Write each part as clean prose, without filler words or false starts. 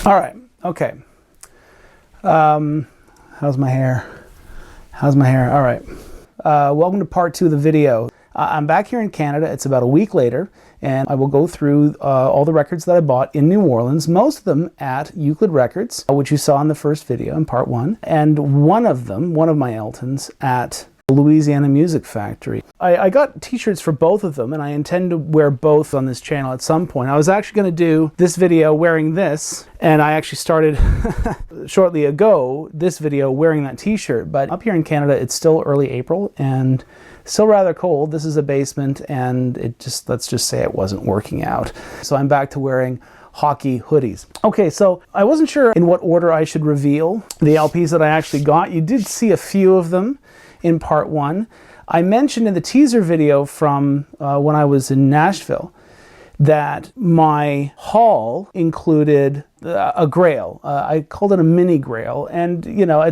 All right, okay. How's my hair? How's my hair? All right. Welcome to part 2 of the video. I'm back here in Canada. It's about a week later, and I will go through all the records that I bought in New Orleans, most of them at Euclid Records, which you saw in the first video in part 1, and one of my Eltons, at Louisiana Music Factory. I got t-shirts for both of them, and I intend to wear both on this channel at some point. I was actually going to do this video wearing this, and I actually started shortly ago this video wearing that t-shirt, but up here in Canada it's still early April and still rather cold. This is a basement, and let's just say it wasn't working out. So I'm back to wearing hockey hoodies. Okay, so I wasn't sure in what order I should reveal the LPs that I actually got. You did see a few of them in part 1. I mentioned in the teaser video from when I was in Nashville that my haul included a grail. I called it a Mini-Grail, and you know, I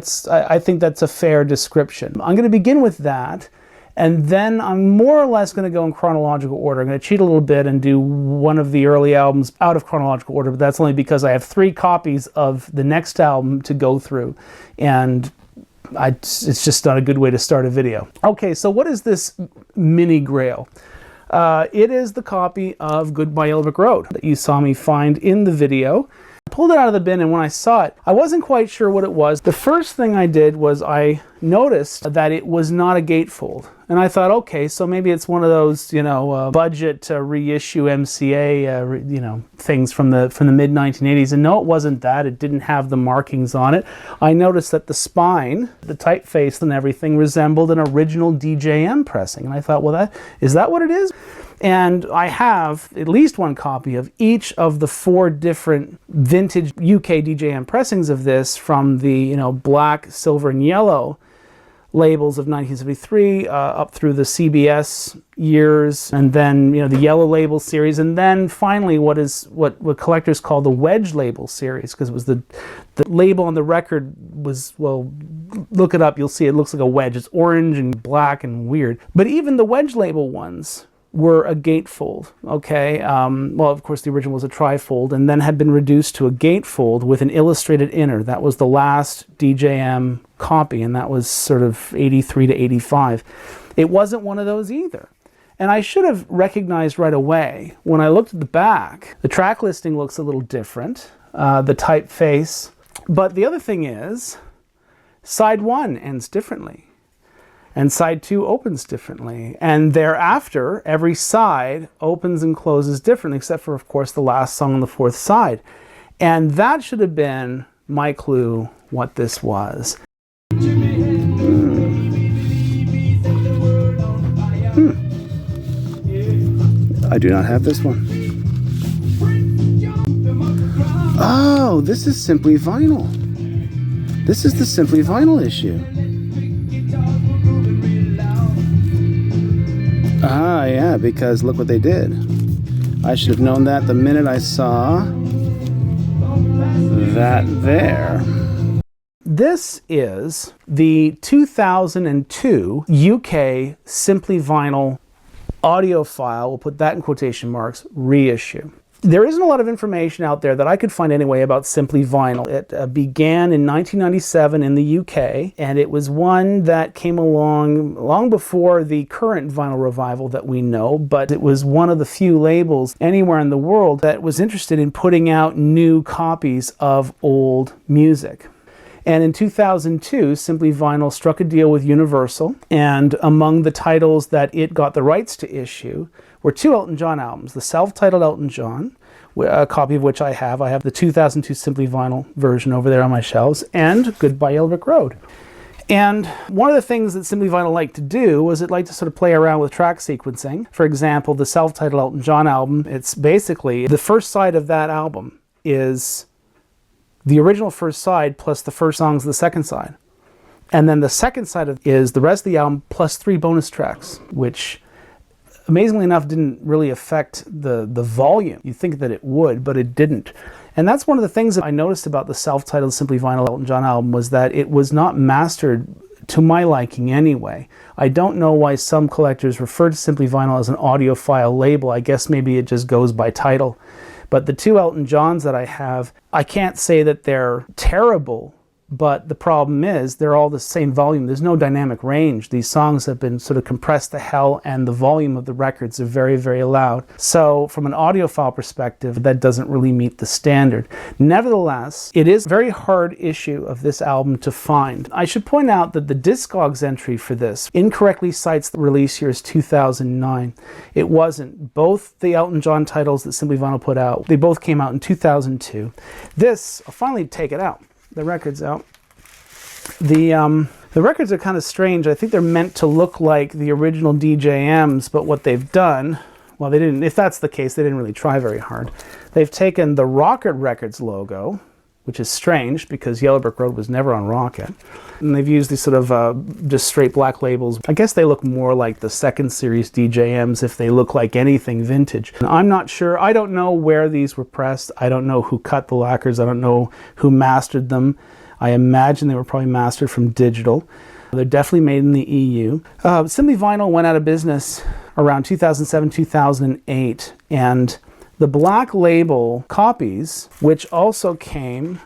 think that's a fair description. I'm going to begin with that, and then I'm more or less going to go in chronological order. I'm going to cheat a little bit and do one of the early albums out of chronological order, but that's only because I have 3 copies of the next album to go through, and it's just not a good way to start a video. Okay, so what is this Mini-Grail? It is the copy of Goodbye Yellow Brick Road that you saw me find in the video. I pulled it out of the bin, and when I saw it, I wasn't quite sure what it was. The first thing I did was I noticed that it was not a gatefold. And I thought, okay, so maybe it's one of those, you know, budget reissue MCA, you know, things from the mid-1980s. And no, it wasn't that. It didn't have the markings on it. I noticed that the spine, the typeface and everything resembled an original DJM pressing. And I thought, well, is that what it is? And I have at least one copy of each of the 4 different vintage UK DJM pressings of this, from the, you know, black, silver, and yellow labels of 1973 up through the CBS years, and then, you know, the yellow label series, and then finally what collectors call the wedge label series, because it was the label on the record was, well, look it up, you'll see it looks like a wedge. It's orange and black and weird. But even the wedge label ones were a gatefold, okay? Well, of course, the original was a trifold, and then had been reduced to a gatefold with an illustrated inner. That was the last DJM copy, and that was sort of 83 to 85. It wasn't one of those either. And I should have recognized right away when I looked at the back. The track listing looks a little different, the typeface. But the other thing is, side 1 ends differently, and side 2 opens differently, and thereafter every side opens and closes differently, except for, of course, the last song on the 4th side. And that should have been my clue what this was. I do not have this one. Oh, this is Simply Vinyl. This is the Simply Vinyl issue. Ah, yeah, because look what they did. I should have known that the minute I saw that there. This is the 2002 UK Simply Vinyl audiophile, we'll put that in quotation marks, reissue. There isn't a lot of information out there that I could find anyway about Simply Vinyl. It began in 1997 in the UK, and it was one that came along long before the current vinyl revival that we know, but it was one of the few labels anywhere in the world that was interested in putting out new copies of old music. And in 2002, Simply Vinyl struck a deal with Universal, and among the titles that it got the rights to issue were 2 Elton John albums, the self-titled Elton John, a copy of which I have. I have the 2002 Simply Vinyl version over there on my shelves, and Goodbye Yellow Brick Road. And one of the things that Simply Vinyl liked to do was it liked to sort of play around with track sequencing. For example, the self-titled Elton John album, it's basically the first side of that album is the original first side plus the first songs of the second side. And then the second side is the rest of the album plus 3 bonus tracks, which amazingly enough didn't really affect the volume. You'd think that it would, but it didn't. And that's one of the things that I noticed about the self-titled Simply Vinyl Elton John album, was that it was not mastered to my liking anyway. I don't know why some collectors refer to Simply Vinyl as an audiophile label. I guess maybe it just goes by title. But the two Elton Johns that I have, I can't say that they're terrible, but the problem is they're all the same volume. There's no dynamic range. These songs have been sort of compressed to hell, and the volume of the records are very, very loud. So from an audiophile perspective, that doesn't really meet the standard. Nevertheless, it is a very hard issue of this album to find. I should point out that the Discogs entry for this incorrectly cites the release year as 2009. It wasn't. Both the Elton John titles that Simply Vinyl put out, they both came out in 2002. This, I'll finally take it out. The record's out. The records are kind of strange. I think they're meant to look like the original DJMs, but what they've done, well, they didn't, if that's the case, they didn't really try very hard. They've taken the Rocket Records logo, which is strange because Yellow Brick Road was never on Rocket, and they've used these sort of just straight black labels. I guess they look more like the second series DJMs if they look like anything vintage. I'm not sure. I don't know where these were pressed. I don't know who cut the lacquers. I don't know who mastered them. I imagine they were probably mastered from digital. They're definitely made in the EU. Simply Vinyl went out of business around 2007, 2008, and the black label copies, which also came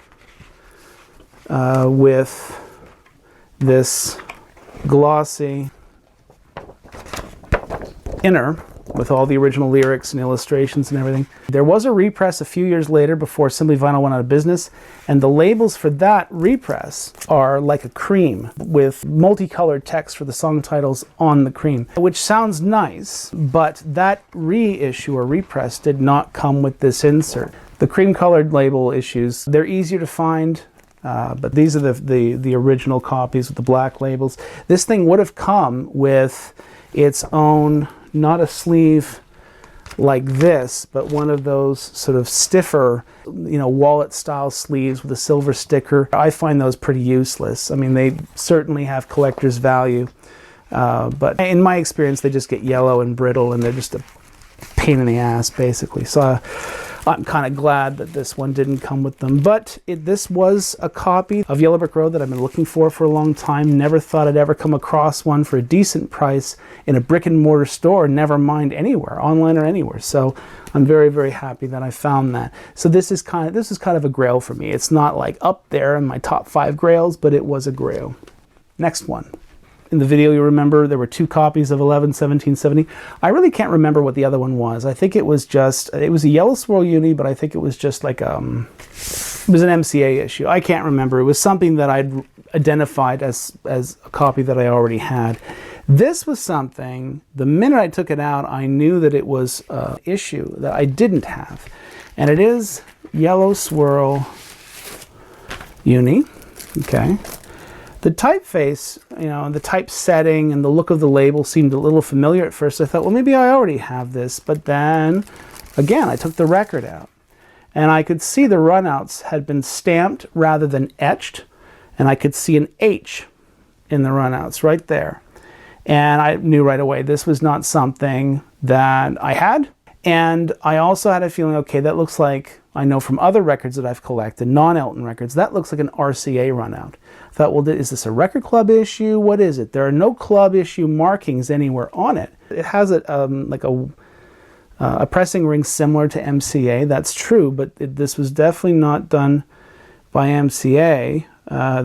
with this glossy inner with all the original lyrics and illustrations and everything. There was a repress a few years later before Simply Vinyl went out of business, and the labels for that repress are like a cream with multicolored text for the song titles on the cream, which sounds nice, but that reissue or repress did not come with this insert. The cream colored label issues, they're easier to find, but these are the original copies with the black labels. This thing would have come with its own, not a sleeve like this, but one of those sort of stiffer, wallet style sleeves with a silver sticker. I find those pretty useless. I mean, they certainly have collector's value, but in my experience, they just get yellow and brittle, and they're just a pain in the ass, basically. So I'm kind of glad that this one didn't come with them. But this was a copy of Yellow Brick Road that I've been looking for a long time. Never thought I'd ever come across one for a decent price in a brick and mortar store, never mind anywhere, online or anywhere. So I'm very, very happy that I found that. So this is kind of a grail for me. It's not like up there in my top 5 grails, but it was a grail. Next one. In the video, you remember there were 2 copies of 11-17-70. I really can't remember what the other one was. I think it was a Yellow Swirl Uni, but I think it was just like it was an MCA issue. I can't remember. It was something that I'd identified as a copy that I already had. This was something, the minute I took it out, I knew that it was an issue that I didn't have. And it is Yellow Swirl Uni, okay? The typeface, the typesetting and the look of the label seemed a little familiar at first. I thought, well, maybe I already have this. But then, again, I took the record out, and I could see the runouts had been stamped rather than etched, and I could see an H in the runouts right there. And I knew right away this was not something that I had. And I also had a feeling, okay, that looks like, I know from other records that I've collected, non-Elton records, that looks like an RCA runout. I thought, well, is this a record club issue? What is it? There are no club issue markings anywhere on it. It has a pressing ring similar to MCA, that's true, but this was definitely not done by MCA.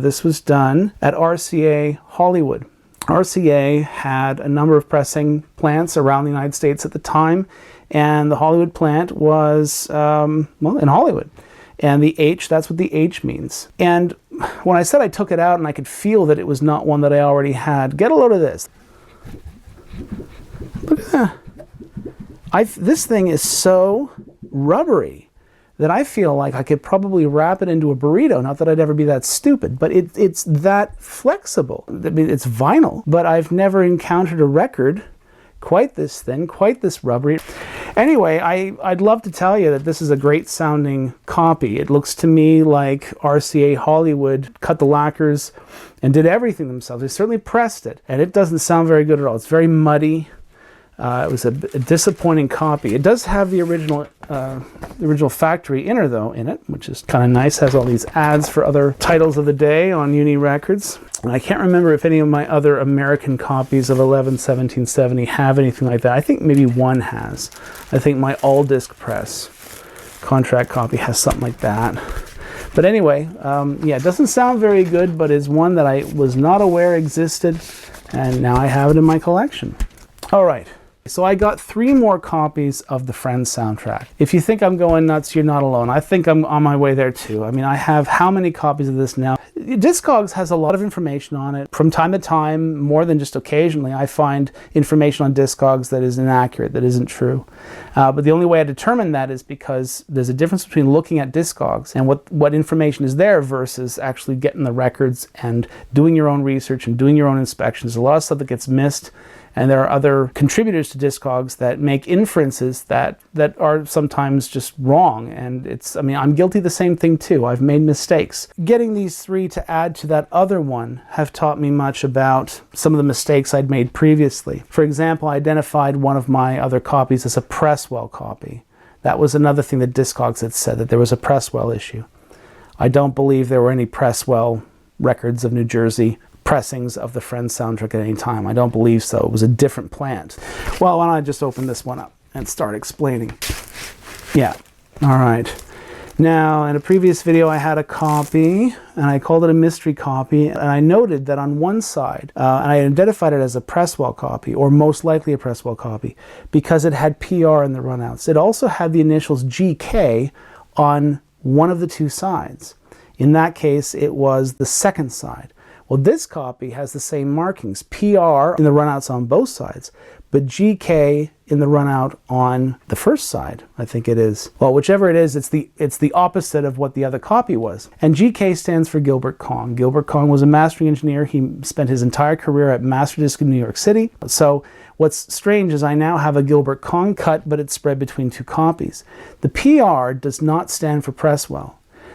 This was done at RCA Hollywood. RCA had a number of pressing plants around the United States at the time, and the Hollywood plant was, in Hollywood. And the H, that's what the H means. And when I said I took it out and I could feel that it was not one that I already had, get a load of this. Look at that. This thing is so rubbery that I feel like I could probably wrap it into a burrito. Not that I'd ever be that stupid, but it's that flexible. I mean, it's vinyl, but I've never encountered a record quite this thin, quite this rubbery. Anyway, I'd love to tell you that this is a great sounding copy. It looks to me like RCA Hollywood cut the lacquers and did everything themselves. They certainly pressed it, and it doesn't sound very good at all. It's very muddy. It was a disappointing copy. It does have the original factory inner, though, in it, which is kind of nice. Has all these ads for other titles of the day on Uni Records. And I can't remember if any of my other American copies of 11-17-70 have anything like that. I think maybe one has. I think my all-disc press contract copy has something like that. But anyway, yeah, it doesn't sound very good, but it's one that I was not aware existed, and now I have it in my collection. All right, so I got 3 more copies of the Friends soundtrack. If you think I'm going nuts, you're not alone. I think I'm on my way there too. I mean, I have how many copies of this now? Discogs has a lot of information on it. From time to time, more than just occasionally, I find information on Discogs that is inaccurate, that isn't true. But the only way I determine that is because there's a difference between looking at Discogs and what information is there versus actually getting the records and doing your own research and doing your own inspections. There's a lot of stuff that gets missed. And there are other contributors to Discogs that make inferences that are sometimes just wrong. And it's, I mean, I'm guilty of the same thing too. I've made mistakes. Getting these 3 to add to that other one have taught me much about some of the mistakes I'd made previously. For example, I identified one of my other copies as a Presswell copy. That was another thing that Discogs had said, that there was a Presswell issue. I don't believe there were any Presswell records of New Jersey pressings of the Friends soundtrack at any time. I don't believe so. It was a different plant. Well, why don't I just open this one up and start explaining? Yeah, all right. Now, in a previous video, I had a copy, and I called it a mystery copy, and I noted that on one side, and I identified it as a Presswell copy, or most likely a Presswell copy, because it had PR in the runouts. It also had the initials GK on one of the 2 sides. In that case, it was the second side. Well, this copy has the same markings, PR in the runouts on both sides, but GK in the runout on the first side, I think it is. Well, whichever it is, it's the opposite of what the other copy was. And GK stands for Gilbert Kong. Gilbert Kong was a mastering engineer. He spent his entire career at Masterdisc in New York City. So what's strange is I now have a Gilbert Kong cut, but it's spread between 2 copies. The PR does not stand for Presswell.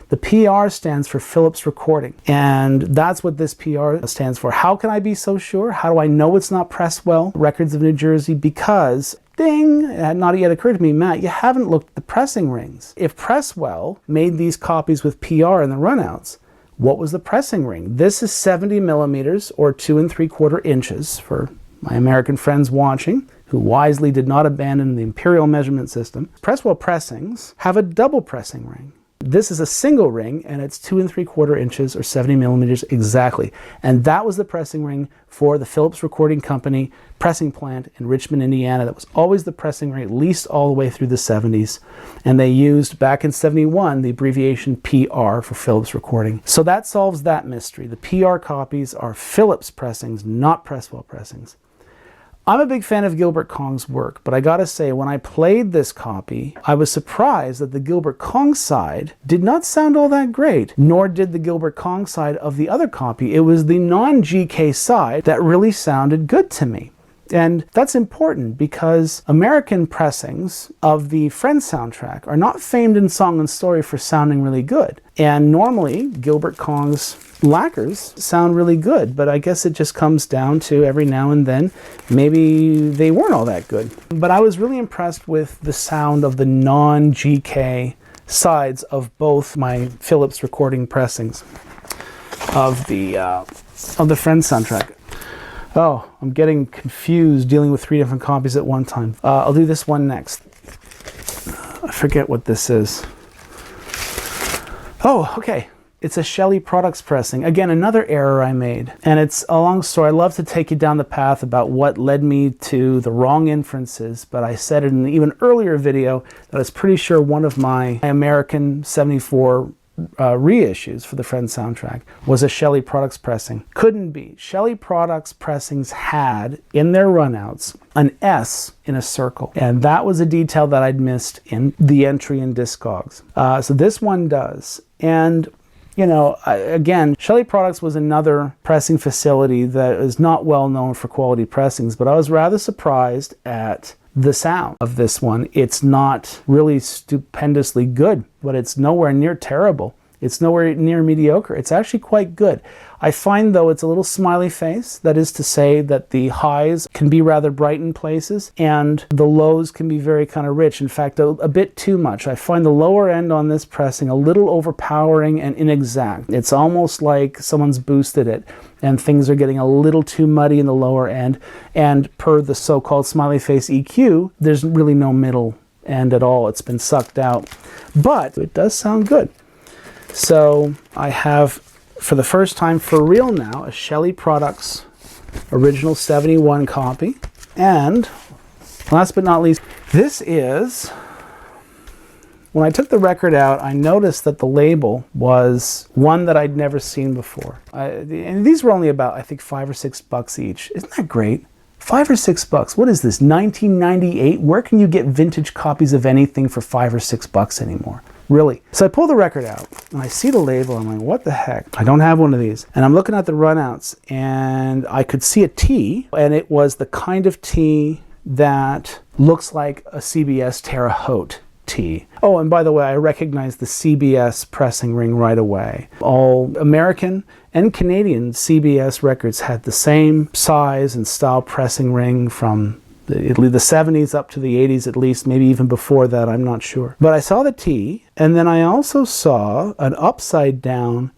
The PR stands for Phillips Recording, and that's what this PR stands for. How can I be so sure? How do I know it's not Presswell Records of New Jersey? Because, ding, it had not yet occurred to me, Matt, you haven't looked at the pressing rings. If Presswell made these copies with PR in the runouts, what was the pressing ring? This is 70 millimeters, or 2 3/4 inches, for my American friends watching, who wisely did not abandon the imperial measurement system. Presswell pressings have a double pressing ring. This is a single ring, and it's 2 3/4 inches, or 70 millimeters exactly. And that was the pressing ring for the Phillips Recording Company pressing plant in Richmond, Indiana. That was always the pressing ring, at least all the way through the 70s. And they used, back in 71, the abbreviation PR for Phillips Recording. So that solves that mystery. The PR copies are Phillips pressings, not Presswell pressings. I'm a big fan of Gilbert Kong's work, but I gotta say, when I played this copy, I was surprised that the Gilbert Kong side did not sound all that great, nor did the Gilbert Kong side of the other copy. It was the non-GK side that really sounded good to me. And that's important because American pressings of the Friends soundtrack are not famed in song and story for sounding really good. And normally, Gilbert Kong's lacquers sound really good, but I guess it just comes down to every now and then, maybe they weren't all that good. But I was really impressed with the sound of the non-GK sides of both my Phillips recording pressings of the Friends soundtrack. Oh, I'm getting confused dealing with 3 different copies at one time. I'll do this one next. I forget what this is. Oh, okay. It's a Shelley Products pressing. Again, another error I made. And it's a long story. I love to take you down the path about what led me to the wrong inferences, but I said in an even earlier video that I was pretty sure one of my American 74 reissues for the Friends soundtrack was a Shelley Products pressing. Couldn't be. Shelley Products pressings had in their runouts an S in a circle, and that was a detail that I'd missed in the entry in Discogs. So this one does. And you know, again, Shelley Products was another pressing facility that is not well known for quality pressings, but I was rather surprised at the sound of this one. It's not really stupendously good, but it's nowhere near terrible. It's nowhere near mediocre. It's actually quite good. I find, though, it's a little smiley face. That is to say that the highs can be rather bright in places, and the lows can be very kind of rich. In fact, a bit too much. I find the lower end on this pressing a little overpowering and inexact. It's almost like someone's boosted it, and things are getting a little too muddy in the lower end. And per the so-called smiley face EQ, there's really no middle end at all. It's been sucked out, but it does sound good. So I have, for the first time for real now, a Shelley Products original 71 copy. And last but not least, this is, when I took the record out, I noticed that the label was one that I'd never seen before. And these were only about, I think, $5 or $6 each. Isn't that great? $5 or $6. What is this, 1998? Where can you get vintage copies of anything for $5 or $6 anymore? Really? So I pull the record out and I see the label. I'm like, what the heck? I don't have one of these. And I'm looking at the runouts and I could see a T, and it was the kind of T that looks like a CBS Terre Haute T. Oh, and by the way, I recognized the CBS pressing ring right away. All American and Canadian CBS records had the same size and style pressing ring from the 70s up to the 80s at least, maybe even before that, I'm not sure. But I saw the T, and then I also saw an upside down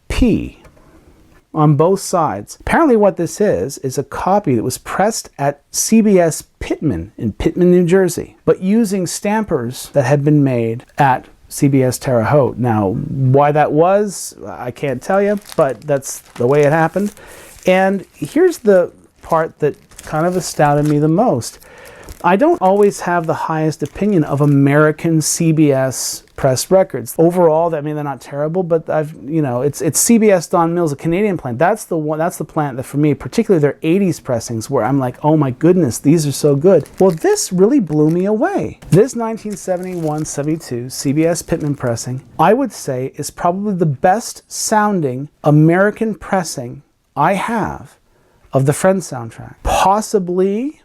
P on both sides. Apparently what this is a copy that was pressed at CBS Pittman in Pittman, New Jersey, but using stampers that had been made at CBS Terre Haute. Now, why that was, I can't tell you, but that's the way it happened. And here's the part that kind of astounded me the most. I don't always have the highest opinion of American CBS pressed records. Overall, I mean, they're not terrible, but it's CBS Don Mills, a Canadian plant. That's the plant that for me, particularly their 80s pressings, where I'm like, oh my goodness, these are so good. Well, this really blew me away. This 1971-72 CBS Pittman pressing, I would say, is probably the best sounding American pressing I have of the Friends soundtrack. Possibly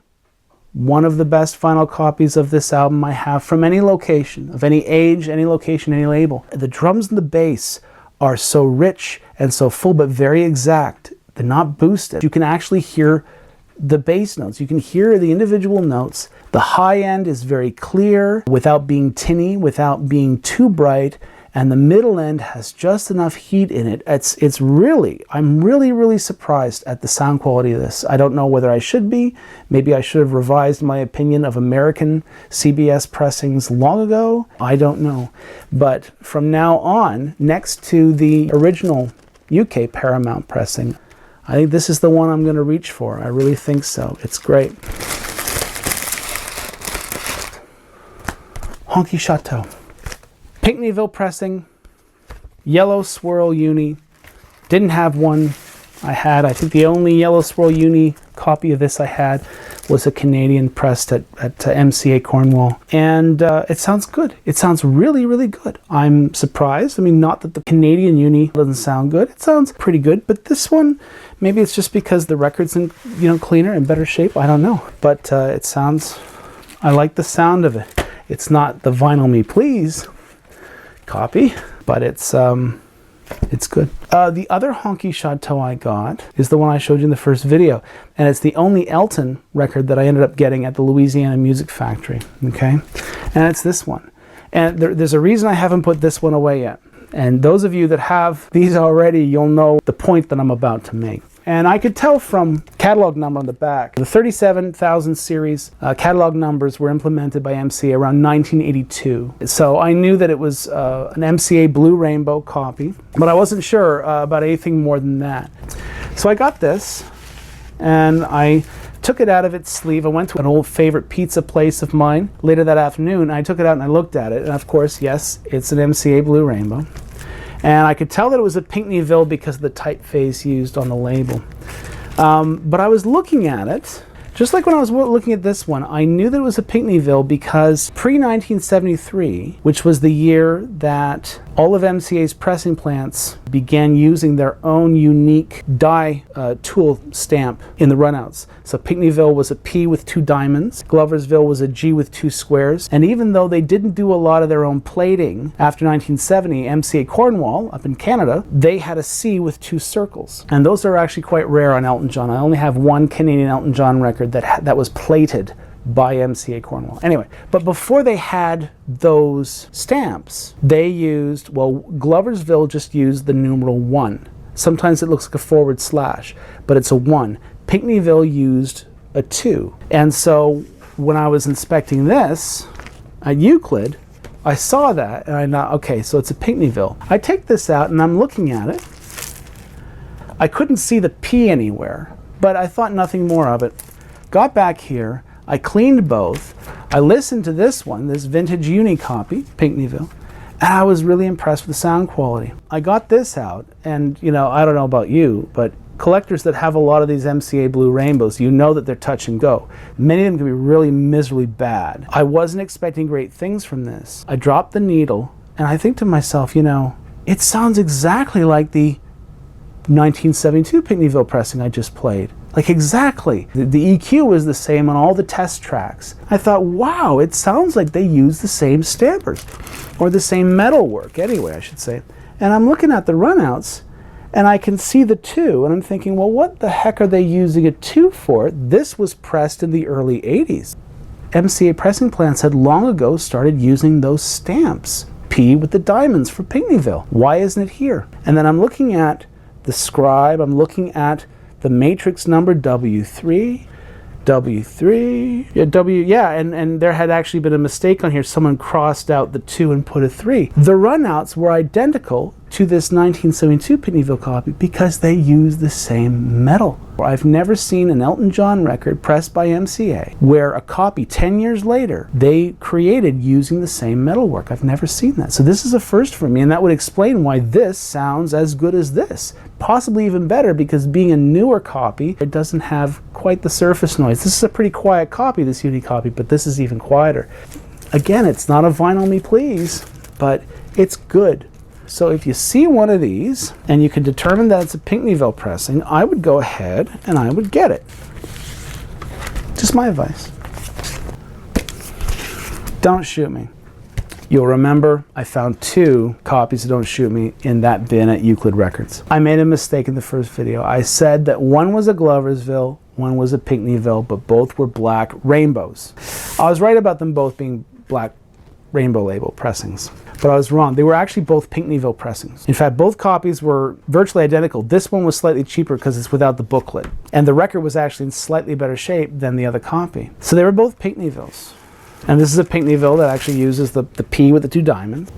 one of the best vinyl copies of this album I have from any location, of any age, any location, any label. The drums and the bass are so rich and so full, but very exact. They're not boosted. You can actually hear the bass notes. You can hear the individual notes. The high end is very clear without being tinny, without being too bright. And the middle end has just enough heat in it. I'm really surprised at the sound quality of this. I don't know whether I should be. Maybe I should have revised my opinion of American CBS pressings long ago. I don't know. But from now on, next to the original UK Paramount pressing, I think this is the one I'm going to reach for. I really think so. It's great. Honky Chateau. Pinckneyville pressing, yellow swirl uni. Didn't have one. I think the only yellow swirl uni copy of this I had was a Canadian pressed at MCA Cornwall. And it sounds good. It sounds really good. I'm surprised. I mean, not that the Canadian uni doesn't sound good. It sounds pretty good, but this one, maybe it's just because the record's in, cleaner and better shape. I don't know. But it sounds, I like the sound of it. It's not the Vinyl Me Please copy, but it's good. The other Honky Chateau I got is the one I showed you in the first video, and it's the only Elton record that I ended up getting at the Louisiana Music Factory, okay? And it's this one. And there's a reason I haven't put this one away yet. And those of you that have these already, you'll know the point that I'm about to make. And I could tell from catalog number on the back, the 37,000 series catalog numbers were implemented by MCA around 1982. So I knew that it was an MCA Blue Rainbow copy, but I wasn't sure about anything more than that. So I got this, and I took it out of its sleeve. I went to an old favorite pizza place of mine later that afternoon, and I took it out and I looked at it, and of course, yes, it's an MCA Blue Rainbow. And I could tell that it was a Pinckneyville because of the typeface used on the label. But I was looking at it, just like when I was looking at this one, I knew that it was a Pinckneyville because pre-1973, which was the year that all of MCA's pressing plants began using their own unique die tool stamp in the runouts. So Pinckneyville was a P with 2 diamonds, Gloversville was a G with 2 squares, and even though they didn't do a lot of their own plating after 1970, MCA Cornwall up in Canada, they had a C with 2 circles. And those are actually quite rare on Elton John. I only have one Canadian Elton John record that was plated by MCA Cornwall. Anyway, but before they had those stamps, they used, Gloversville just used the numeral 1. Sometimes it looks like a /, but it's a 1. Pinckneyville used a 2. And so when I was inspecting this, at Euclid, I saw that and I thought, okay, so it's a Pinckneyville. I take this out and I'm looking at it. I couldn't see the P anywhere, but I thought nothing more of it. Got back here, I cleaned both. I listened to this one, this vintage Uni copy, Pinckneyville, and I was really impressed with the sound quality. I got this out, and you know, I don't know about you, but collectors that have a lot of these MCA blue rainbows, you know that they're touch and go. Many of them can be really miserably bad. I wasn't expecting great things from this. I dropped the needle, and I think to myself, you know, it sounds exactly like the 1972 Pinckneyville pressing I just played. Like exactly. The EQ was the same on all the test tracks. I thought, wow, it sounds like they use the same stampers, or the same metal work anyway, I should say. And I'm looking at the runouts, and I can see the 2, and I'm thinking, well, what the heck are they using a 2 for? This was pressed in the early 80s. MCA pressing plants had long ago started using those stamps. P with the diamonds for Pinckneyville. Why isn't it here? And then I'm looking at the scribe, I'm looking at the matrix number W3, and there had actually been a mistake on here. Someone crossed out the 2 and put a 3. The runouts were identical to this 1972 Pinckneyville copy because they use the same metal. I've never seen an Elton John record pressed by MCA where a copy 10 years later they created using the same metalwork. I've never seen that. So this is a first for me, and that would explain why this sounds as good as this. Possibly even better, because being a newer copy, it doesn't have quite the surface noise. This is a pretty quiet copy, this Uni copy, but this is even quieter. Again, it's not a vinyl me please, but it's good. So if you see one of these and you can determine that it's a Pinckneyville pressing, I would go ahead and I would get it. Just my advice. Don't Shoot Me. You'll remember I found 2 copies of Don't Shoot Me in that bin at Euclid Records. I made a mistake in the first video. I said that one was a Gloversville, one was a Pinckneyville, but both were black rainbows. I was right about them both being black rainbow label pressings, but I was wrong. They were actually both Pinckneyville pressings. In fact, both copies were virtually identical. This one was slightly cheaper because it's without the booklet, and the record was actually in slightly better shape than the other copy. So they were both Pinckneyvilles. And this is a Pinckneyville that actually uses the P with the 2 diamonds.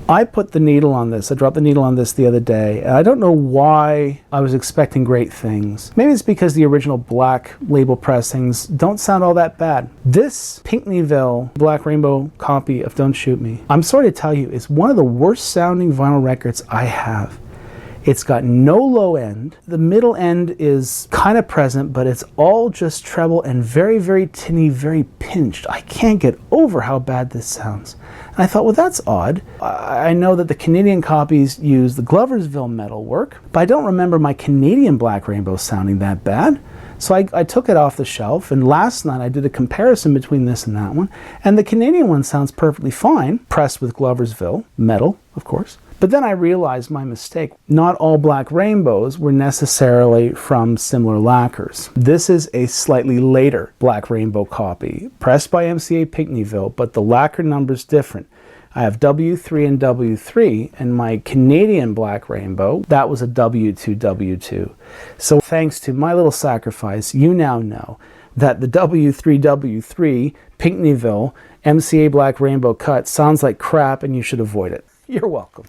I put the needle on this. I dropped the needle on this the other day, and I don't know why I was expecting great things. Maybe it's because the original black label pressings don't sound all that bad. This Pinckneyville black rainbow copy of Don't Shoot Me, I'm sorry to tell you, is one of the worst sounding vinyl records I have. It's got no low end. The middle end is kind of present, but it's all just treble and very, very tinny, very pinched. I can't get over how bad this sounds. And I thought, well, that's odd. I know that the Canadian copies use the Gloversville metalwork, but I don't remember my Canadian black rainbow sounding that bad. So I took it off the shelf, and last night I did a comparison between this and that one, and the Canadian one sounds perfectly fine, pressed with Gloversville metal, of course. But then I realized my mistake. Not all black rainbows were necessarily from similar lacquers. This is a slightly later black rainbow copy, pressed by MCA Pinckneyville, but the lacquer number's different. I have W3 and W3, and my Canadian black rainbow, that was a W2, W2. So thanks to my little sacrifice, you now know that the W3, W3 Pinckneyville MCA black rainbow cut sounds like crap and you should avoid it. You're welcome.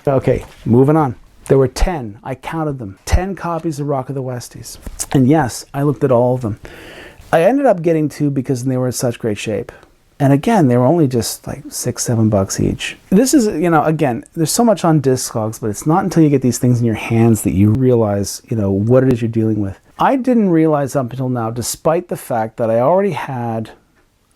Okay, moving on. There were 10, I counted them, 10 copies of Rock of the Westies. And yes, I looked at all of them. I ended up getting 2 because they were in such great shape. And again, they were only just like $6-7 each. This is, you know, again, there's so much on Discogs, but it's not until you get these things in your hands that you realize, you know, what it is you're dealing with. I didn't realize up until now, despite the fact that I already had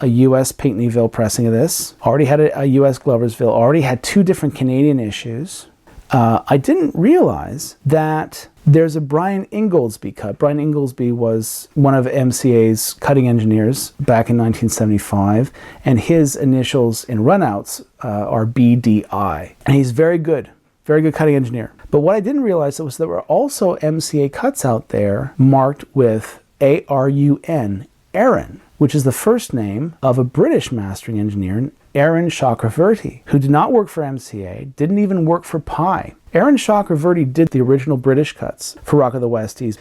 a US Pinckneyville pressing of this, already had a US Gloversville, already had 2 different Canadian issues. I didn't realize that there's a Brian Ingoldsby cut. Brian Ingoldsby was one of MCA's cutting engineers back in 1975, and his initials in runouts are B.D.I. And he's very good cutting engineer. But what I didn't realize was there were also MCA cuts out there marked with Arun, Arun, which is the first name of a British mastering engineer, Arun Chakravarti, who did not work for MCA, didn't even work for Pi. Arun Chakravarti did the original British cuts for Rock of the Westies.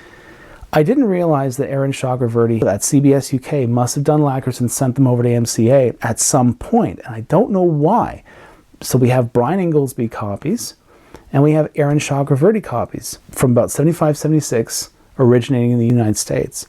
I didn't realize that Arun Chakravartty at CBS UK must have done lacquers and sent them over to MCA at some point, and I don't know why. So we have Brian Inglesby copies, and we have Arun Chakravartty copies from about 75, 76, originating in the United States.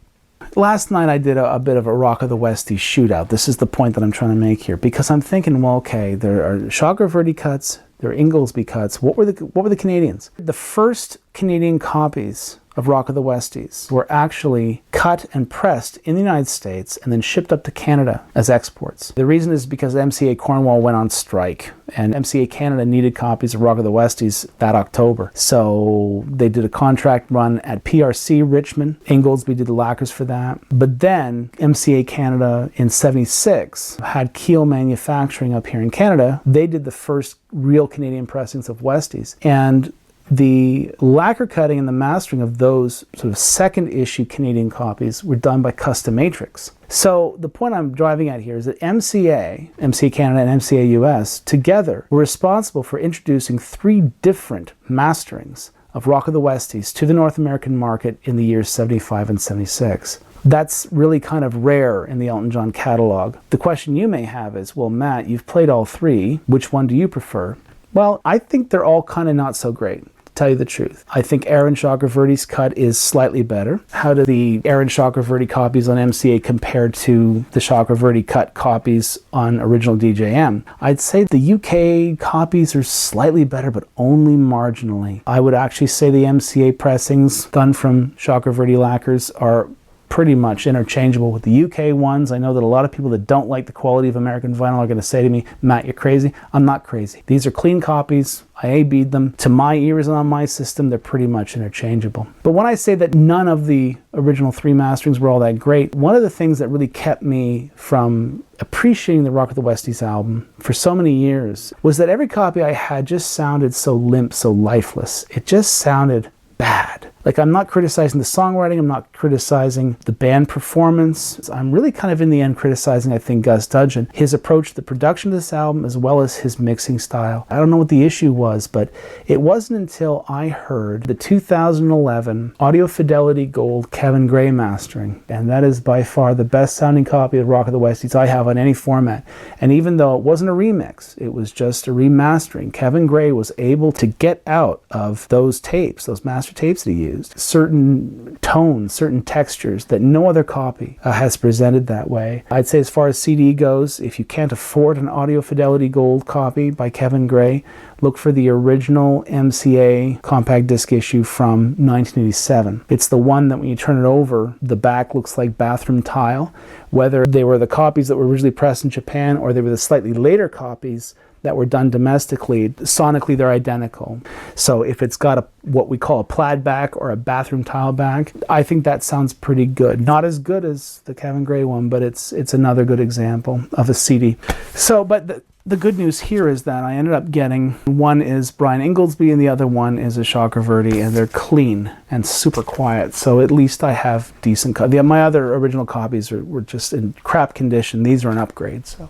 Last night I did a bit of a Rock of the Westies shootout. This is the point that I'm trying to make here, because I'm thinking, well, okay, there are Chakravartty cuts, there are Inglesby cuts. What were the Canadians? The first Canadian copies of Rock of the Westies were actually cut and pressed in the United States and then shipped up to Canada as exports. The reason is because MCA Cornwall went on strike, and MCA Canada needed copies of Rock of the Westies that October. So they did a contract run at PRC Richmond. Inglesby did the lacquers for that. But then MCA Canada in 76 had Keel Manufacturing up here in Canada. They did the first real Canadian pressings of Westies. And the lacquer cutting and the mastering of those sort of second issue Canadian copies were done by Custom Matrix. So the point I'm driving at here is that MCA Canada and MCA US together were responsible for introducing 3 different masterings of Rock of the Westies to the North American market in the years 75 and 76. That's really kind of rare in the Elton John catalog. The question you may have is, well, Matt, you've played all 3. Which one do you prefer? Well, I think they're all kind of not so great, to tell you the truth. I think Arun Chakravartty's cut is slightly better. How do the Arun Chakravartty copies on MCA compare to the Chakravartty cut copies on original DJM? I'd say the UK copies are slightly better, but only marginally. I would actually say the MCA pressings done from Chakravartty lacquers are pretty much interchangeable with the UK ones. I know that a lot of people that don't like the quality of American vinyl are going to say to me, Matt, you're crazy. I'm not crazy. These are clean copies. I A-B'd them. To my ears and on my system, they're pretty much interchangeable. But when I say that none of the original 3 masterings were all that great, one of the things that really kept me from appreciating the Rock of the Westies album for so many years was that every copy I had just sounded so limp, so lifeless. It just sounded bad. Like, I'm not criticizing the songwriting, I'm not criticizing the band performance. I'm really kind of in the end criticizing, I think, Gus Dudgeon, his approach to the production of this album as well as his mixing style. I don't know what the issue was, but it wasn't until I heard the 2011 Audio Fidelity Gold Kevin Gray mastering, and that is by far the best sounding copy of Rock of the Westies I have on any format. And even though it wasn't a remix, it was just a remastering, Kevin Gray was able to get out of those tapes, those master tapes that he used, certain tones, certain textures that no other copy has presented that way. I'd say as far as CD goes, if you can't afford an Audio Fidelity Gold copy by Kevin Gray, look for the original MCA compact disc issue from 1987. It's the one that when you turn it over, the back looks like bathroom tile. Whether they were the copies that were originally pressed in Japan or they were the slightly later copies that were done domestically, sonically they're identical. So if it's got what we call a plaid back or a bathroom tile back, I think that sounds pretty good. Not as good as the Kevin Gray one, but it's another good example of a CD. So, but the good news here is that I ended up getting, one is Brian Inglesby and the other one is a Chakravartty, and they're clean and super quiet. So at least I have decent my other original copies were just in crap condition. These are an upgrade. So,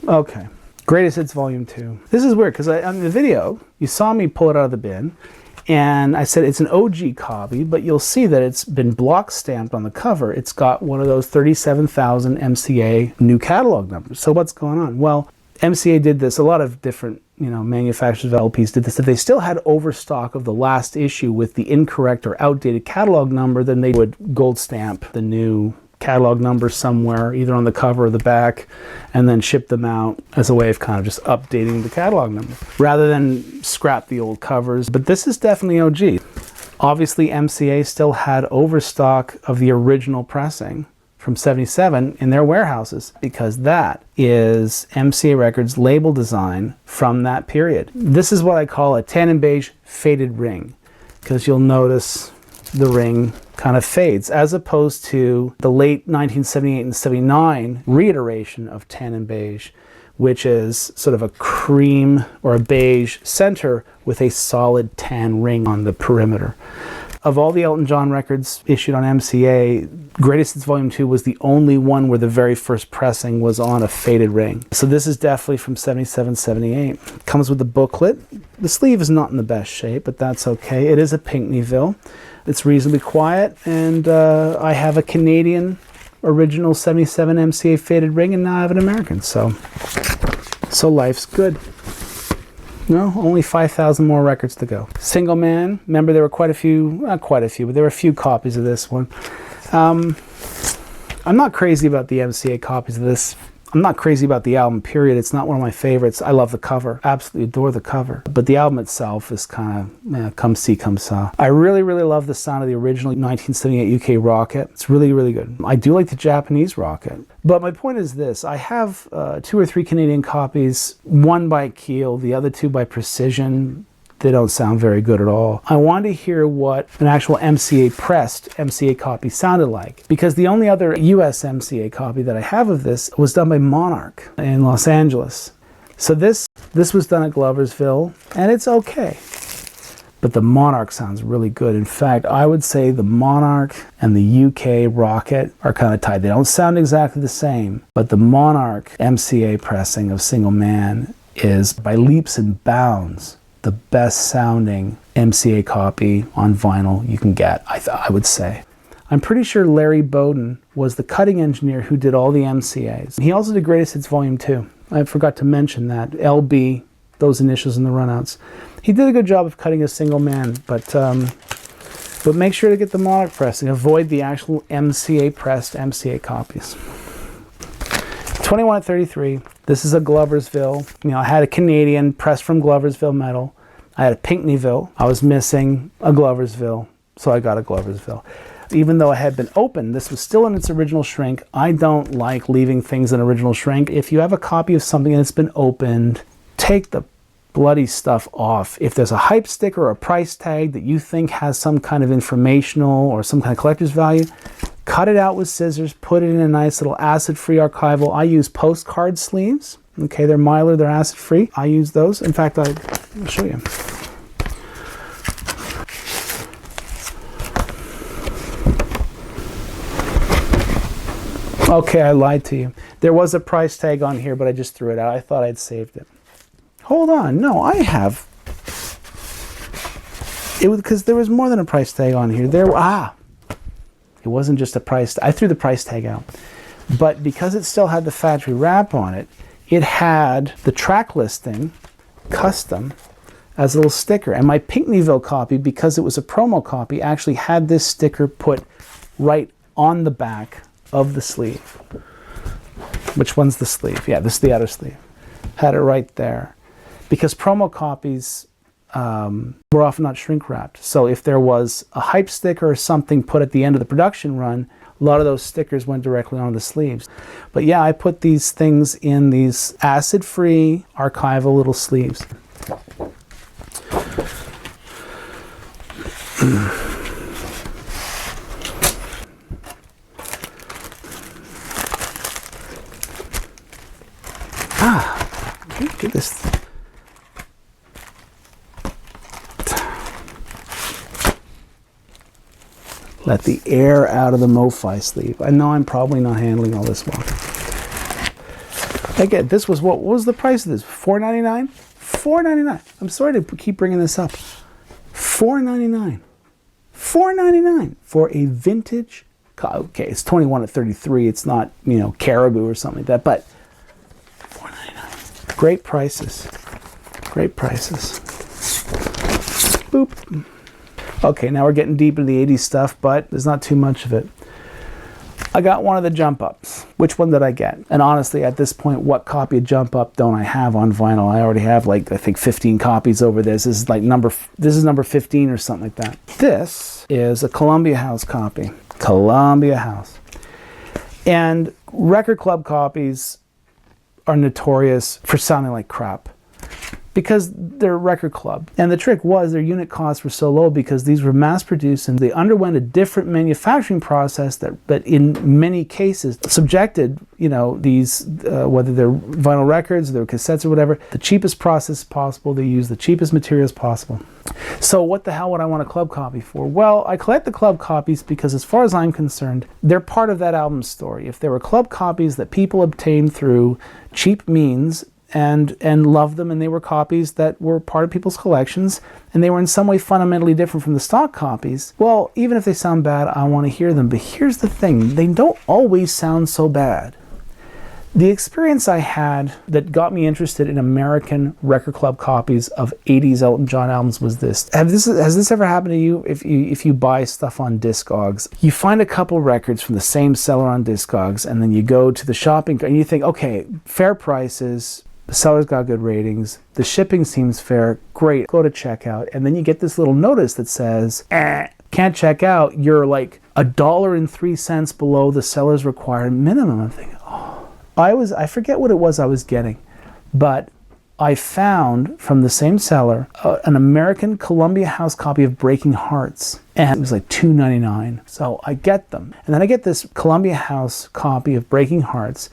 okay. Greatest Hits Volume 2. This is weird because on the video, you saw me pull it out of the bin, and I said it's an OG copy, but you'll see that it's been block stamped on the cover. It's got one of those 37,000 MCA new catalog numbers. So what's going on? Well, MCA did this. A lot of different manufacturers of LPs did this. If they still had overstock of the last issue with the incorrect or outdated catalog number, then they would gold stamp the new catalog number somewhere, either on the cover or the back, and then ship them out as a way of kind of just updating the catalog number rather than scrap the old covers. But this is definitely OG. Obviously, MCA still had overstock of the original pressing from 77 in their warehouses because that is MCA Records label design from that period. This is what I call a tan and beige faded ring, because you'll notice the ring kind of fades, as opposed to the late 1978 and 79 reiteration of tan and beige, which is sort of a cream or a beige center with a solid tan ring on the perimeter. Of all the Elton John records issued on MCA, Greatest Hits Volume 2 was the only one where the very first pressing was on a faded ring. So this is definitely from 77, 78. Comes with a booklet. The sleeve is not in the best shape, but that's okay. It is a Pinckneyville. It's reasonably quiet, and I have a Canadian original 77 MCA faded ring, and now I have an American, so life's good. No, only 5,000 more records to go. Single man, remember there were quite a few, not quite a few, but there were a few copies of this one. I'm not crazy about the MCA copies of this. I'm not crazy about the album, period. It's not one of my favorites. I love the cover. Absolutely adore the cover. But the album itself is kind of, come see, come saw. I really, really love the sound of the original 1978 UK Rocket. It's really, really good. I do like the Japanese Rocket. But my point is this. I have 2 or 3 Canadian copies, one by Keel, the other 2 by Precision. They don't sound very good at all. I wanted to hear what an actual MCA pressed MCA copy sounded like, because the only other US MCA copy that I have of this was done by Monarch in Los Angeles. So this was done at Gloversville, and it's okay. But the Monarch sounds really good. In fact, I would say the Monarch and the UK Rocket are kind of tied. They don't sound exactly the same, but the Monarch MCA pressing of Single Man is by leaps and bounds the best sounding MCA copy on vinyl you can get, I would say. I'm pretty sure Larry Bowden was the cutting engineer who did all the MCAs. He also did Greatest Hits Volume 2. I forgot to mention that. LB, those initials in the runouts. He did a good job of cutting a Single Man, but make sure to get the Monarch pressing. Avoid the actual MCA pressed MCA copies. 21 at 33. This is a Gloversville. You know, I had a Canadian pressed from Gloversville metal. I had a Pinckneyville. I was missing a Gloversville, so I got a Gloversville. Even though it had been opened, this was still in its original shrink. I don't like leaving things in original shrink. If you have a copy of something and it's been opened, take the bloody stuff off. If there's a hype sticker or a price tag that you think has some kind of informational or some kind of collector's value, cut it out with scissors, put it in a nice little acid-free archival. I use postcard sleeves. Okay, they're Mylar, they're acid-free. I use those. In fact, I'll show you. Okay, I lied to you. There was a price tag on here, but I just threw it out. I thought I'd saved it. Hold on, no, I have. It was because there was more than a price tag on here. It wasn't just a price. I threw the price tag out. But because it still had the factory wrap on it, it had the track listing, custom, as a little sticker. And my Pinckneyville copy, because it was a promo copy, actually had this sticker put right on the back of the sleeve. Which one's the sleeve? Yeah, this is the outer sleeve. Had it right there. Because promo copies were often not shrink wrapped. So if there was a hype sticker or something put at the end of the production run, a lot of those stickers went directly on the sleeves. But yeah, I put these things in these acid-free archival little sleeves. Look at this. Let the air out of the MoFi sleeve. I know I'm probably not handling all this well. Again, this was what was the price of this? $4.99? $4.99. I'm sorry to keep bringing this up. $4.99. $4.99 for a vintage. Okay, it's 21 at 33. It's not, you know, Caribou or something like that, but $4.99. Great prices. Great prices. Boop. Okay, now we're getting deep into the 80s stuff, but there's not too much of it. I got one of the jump ups. Which one did I get? And honestly, at this point, what copy of Jump Up don't I have on vinyl? I already have like, I think 15 copies over this. This is number 15 or something like that. This is a Columbia House copy. Columbia House. And record club copies are notorious for sounding like crap, because they're a record club. And the trick was their unit costs were so low because these were mass produced and they underwent a different manufacturing process that in many cases subjected, you know, these, whether they're vinyl records, they're cassettes or whatever, the cheapest process possible. They use the cheapest materials possible. So what the hell would I want a club copy for? Well, I collect the club copies because as far as I'm concerned, they're part of that album story. If there were club copies that people obtained through cheap means and loved them, and they were copies that were part of people's collections, and they were in some way fundamentally different from the stock copies, well, even if they sound bad, I want to hear them. But here's the thing, they don't always sound so bad. The experience I had that got me interested in American record club copies of 80s Elton John albums was this. Has this ever happened to you? If you buy stuff on Discogs, you find a couple records from the same seller on Discogs, and then you go to the shopping and you think, okay, fair prices, the seller's got good ratings, the shipping seems fair, great, go to checkout, and then you get this little notice that says, can't check out, you're like $1.03 below the seller's required minimum. I'm thinking, I forget what it was I was getting, but I found from the same seller an American Columbia House copy of Breaking Hearts, and it was like $2.99. So I get them, and then I get this Columbia House copy of Breaking Hearts,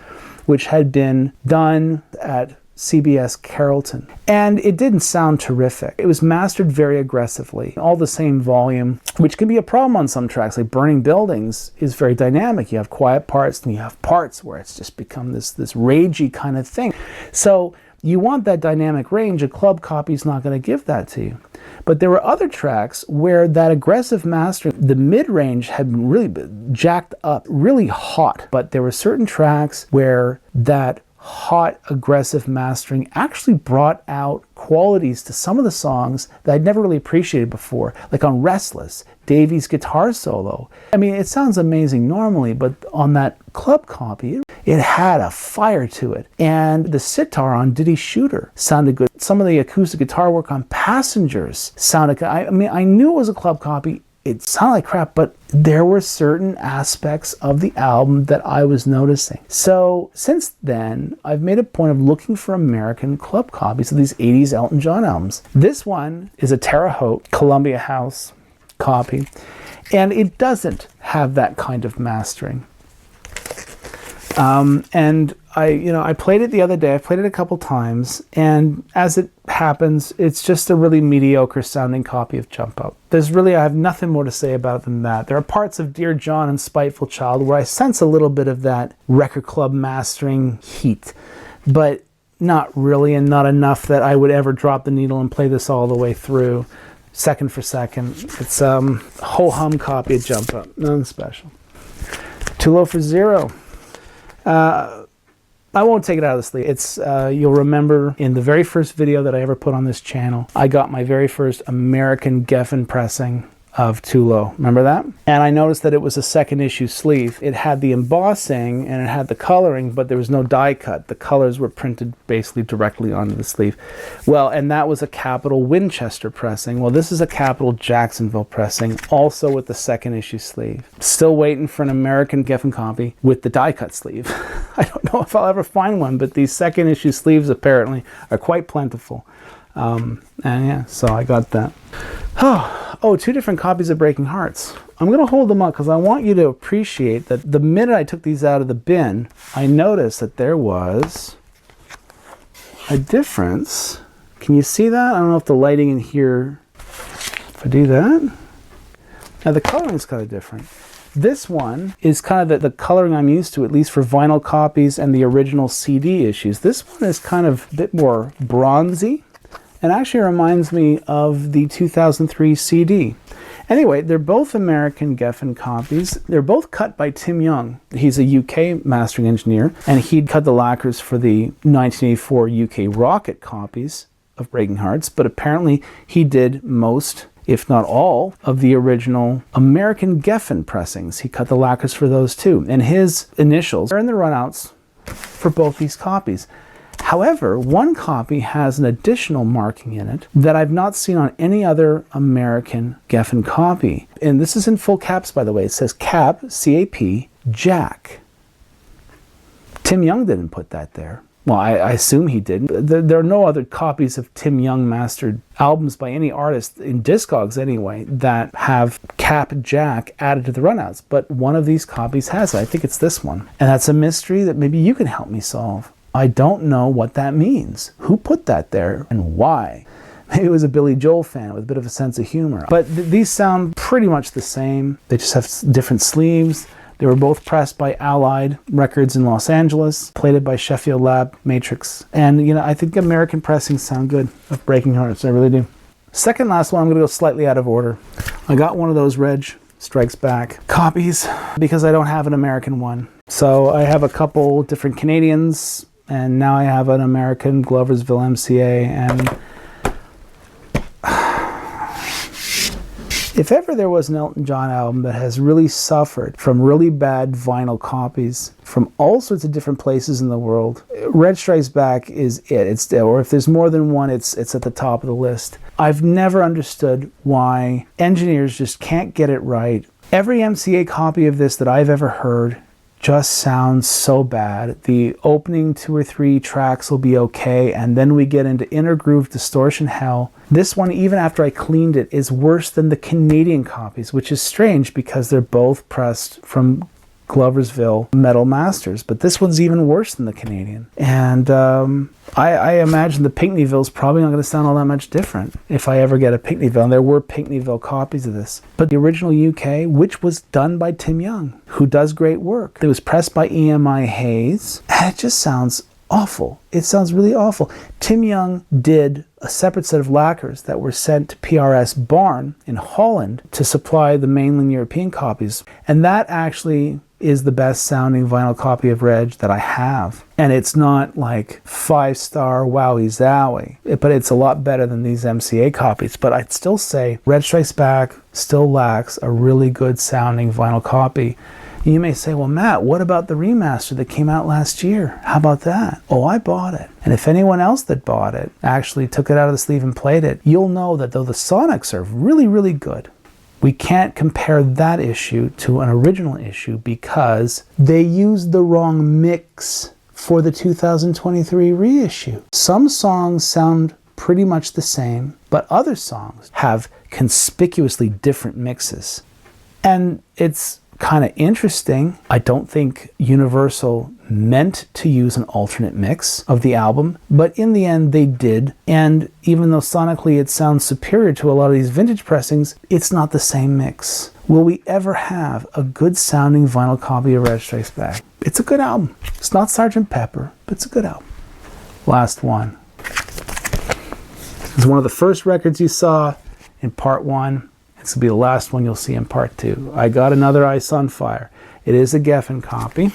which had been done at CBS Carrollton, and it didn't sound terrific. It was mastered very aggressively, all the same volume, which can be a problem on some tracks. Like Burning Buildings is very dynamic. You have quiet parts, and you have parts where it's just become this ragey kind of thing. So you want that dynamic range. A club copy is not going to give that to you. But there were other tracks where that aggressive mastering, the mid-range had been really jacked up, really hot. But there were certain tracks where that hot, aggressive mastering actually brought out qualities to some of the songs that I'd never really appreciated before. Like on Restless, Davy's guitar solo. I mean, it sounds amazing normally, but on that club copy, it had a fire to it. And the sitar on Diddy Shooter sounded good. Some of the acoustic guitar work on Passengers sounded good. I mean, I knew it was a club copy. It sounded like crap, but there were certain aspects of the album that I was noticing. So since then, I've made a point of looking for American club copies of these 80s Elton John albums. This one is a Terre Haute Columbia House copy, and it doesn't have that kind of mastering. And I played it the other day. I played it a couple times, and as it happens, it's just a really mediocre sounding copy of Jump Up. I have nothing more to say about it than that. There are parts of Dear John and Spiteful Child where I sense a little bit of that record club mastering heat, but not really, and not enough that I would ever drop the needle and play this all the way through, second for second. It's a ho-hum copy of Jump Up, nothing special. Too Low for Zero. I won't take it out of the sleeve. It's you'll remember in the very first video that I ever put on this channel, I got my very first American Geffen pressing of Too Low. Remember that? And I noticed that it was a second issue sleeve. It had the embossing and it had the coloring, but there was no die cut. The colors were printed basically directly onto the sleeve. Well, and that was a Capital Winchester pressing. Well, this is a Capital Jacksonville pressing, also with the second issue sleeve. Still waiting for an American Geffen copy with the die cut sleeve. I don't know if I'll ever find one, but these second issue sleeves apparently are quite plentiful. And yeah, so I got that. Oh, two different copies of Breaking Hearts. I'm going to hold them up because I want you to appreciate that the minute I took these out of the bin, I noticed that there was a difference. Can you see that? I don't know if the lighting in here, if I do that. Now the coloring is kind of different. This one is kind of the coloring I'm used to, at least for vinyl copies and the original CD issues. This one is kind of a bit more bronzy. It actually reminds me of the 2003 CD. Anyway, they're both American Geffen copies. They're both cut by Tim Young. He's a UK mastering engineer, and he'd cut the lacquers for the 1984 UK Rocket copies of Breaking Hearts, but apparently he did most, if not all, of the original American Geffen pressings. He cut the lacquers for those too, and his initials are in the runouts for both these copies. However, one copy has an additional marking in it that I've not seen on any other American Geffen copy. And this is in full caps, by the way. It says Cap, C-A-P, Jack. Tim Young didn't put that there. Well, I assume he didn't. There are no other copies of Tim Young mastered albums by any artist, in Discogs anyway, that have Cap Jack added to the runouts. But one of these copies has it. I think it's this one. And that's a mystery that maybe you can help me solve. I don't know what that means. Who put that there and why? Maybe it was a Billy Joel fan with a bit of a sense of humor. But these sound pretty much the same. They just have different sleeves. They were both pressed by Allied Records in Los Angeles, plated by Sheffield Lab Matrix. And, you know, I think American pressings sound good of Breaking Hearts. I really do. Second last one, I'm going to go slightly out of order. I got one of those Reg Strikes Back copies because I don't have an American one. So I have a couple different Canadians, and now I have an American Gloversville MCA. And if ever there was an Elton John album that has really suffered from really bad vinyl copies from all sorts of different places in the world, Red Strikes Back is it. Or if there's more than one, it's at the top of the list. I've never understood why engineers just can't get it right. Every MCA copy of this that I've ever heard just sounds so bad. The opening 2 or 3 tracks will be okay, and then we get into inner groove distortion hell. This one, even after I cleaned it, is worse than the Canadian copies, which is strange because they're both pressed from Gloversville Metal Masters, but this one's even worse than the Canadian. And I imagine the Pinckneyville is probably not going to sound all that much different if I ever get a Pinckneyville, and there were Pinckneyville copies of this. But the original UK, which was done by Tim Young, who does great work, it was pressed by EMI Hayes, and it just sounds awful. It sounds really awful. Tim Young did a separate set of lacquers that were sent to PRS Barn in Holland to supply the mainland European copies, and that actually is the best sounding vinyl copy of Reg that I have. And it's not like 5-star wowie zowie, but it's a lot better than these MCA copies. But I'd still say Red Strikes Back still lacks a really good sounding vinyl copy. And you may say, well, Matt, what about the remaster that came out last year? How about that? Oh, I bought it. And if anyone else that bought it actually took it out of the sleeve and played it, you'll know that though the sonics are really, really good, we can't compare that issue to an original issue because they used the wrong mix for the 2023 reissue. Some songs sound pretty much the same, but other songs have conspicuously different mixes. And it's kind of interesting. I don't think Universal meant to use an alternate mix of the album, but in the end they did. And even though sonically it sounds superior to a lot of these vintage pressings, it's not the same mix. Will we ever have a good sounding vinyl copy of Red Strikes Back? It's a good album. It's not Sgt. Pepper, but it's a good album. Last one. It's one of the first records you saw in part 1. This will be the last one you'll see in part 2. I got another Ice on Fire. It is a Geffen copy,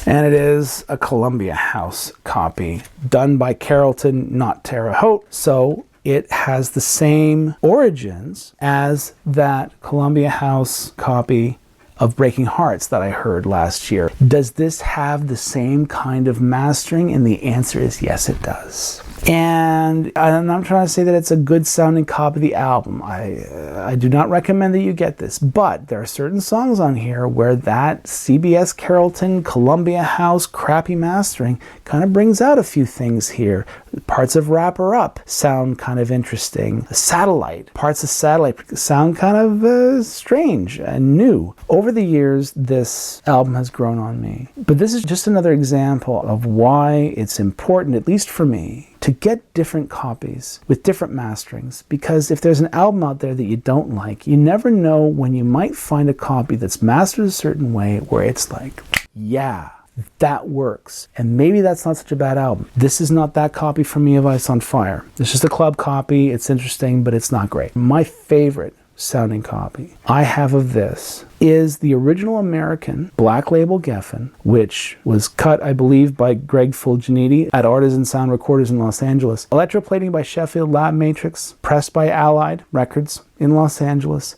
and it is a Columbia House copy done by Carrollton, not Terre Haute. So it has the same origins as that Columbia House copy of Breaking Hearts that I heard last year. Does this have the same kind of mastering? And the answer is yes, it does. And I'm trying to say that it's a good sounding copy of the album. I do not recommend that you get this, but there are certain songs on here where that CBS Carrollton, Columbia House, crappy mastering kind of brings out a few things here. Parts of Wrap Her Up sound kind of interesting. Parts of Satellite sound kind of strange and new. Over the years, this album has grown on me. But this is just another example of why it's important, at least for me, to get different copies with different masterings, because if there's an album out there that you don't like, you never know when you might find a copy that's mastered a certain way where it's like, yeah, that works. And maybe that's not such a bad album. This is not that copy for me of Ice on Fire. It's just a club copy. It's interesting, but it's not great. My favorite sounding copy I have of this is the original American Black Label Geffen, which was cut, I believe, by Greg Fulginiti at Artisan Sound Recorders in Los Angeles. Electroplating by Sheffield Lab Matrix, pressed by Allied Records in Los Angeles.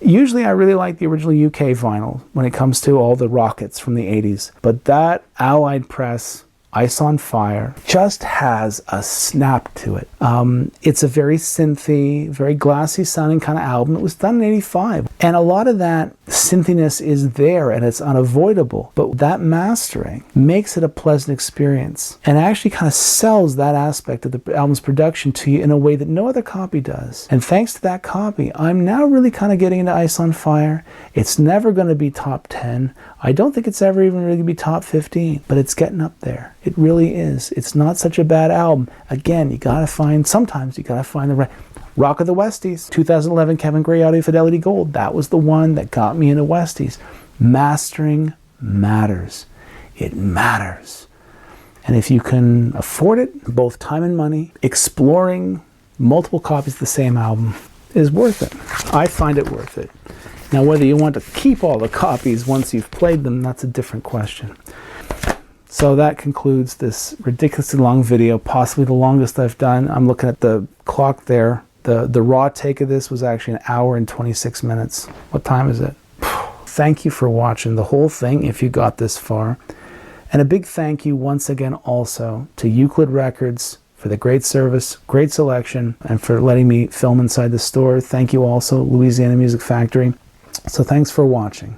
Usually I really like the original UK vinyl when it comes to all the rockets from the 80s, but that Allied press, Ice on Fire, just has a snap to it. It's a very synthy, very glassy sounding kind of album. It was done in '85. And a lot of that synthiness is there and it's unavoidable. But that mastering makes it a pleasant experience and actually kind of sells that aspect of the album's production to you in a way that no other copy does. And thanks to that copy, I'm now really kind of getting into Ice on Fire. It's never going to be top 10. I don't think it's ever even really going to be top 15, but it's getting up there. It really is. It's not such a bad album. Again, sometimes you gotta find the Rock of the Westies, 2011 Kevin Gray Audio Fidelity Gold. That was the one that got me into Westies. Mastering matters. It matters. And if you can afford it, both time and money, exploring multiple copies of the same album is worth it. I find it worth it. Now, whether you want to keep all the copies once you've played them, that's a different question. So that concludes this ridiculously long video, possibly the longest I've done. I'm looking at the clock there. The raw take of this was actually 1 hour and 26 minutes. What time is it? Thank you for watching the whole thing if you got this far. And a big thank you once again also to Euclid Records for the great service, great selection, and for letting me film inside the store. Thank you also, Louisiana Music Factory. So thanks for watching.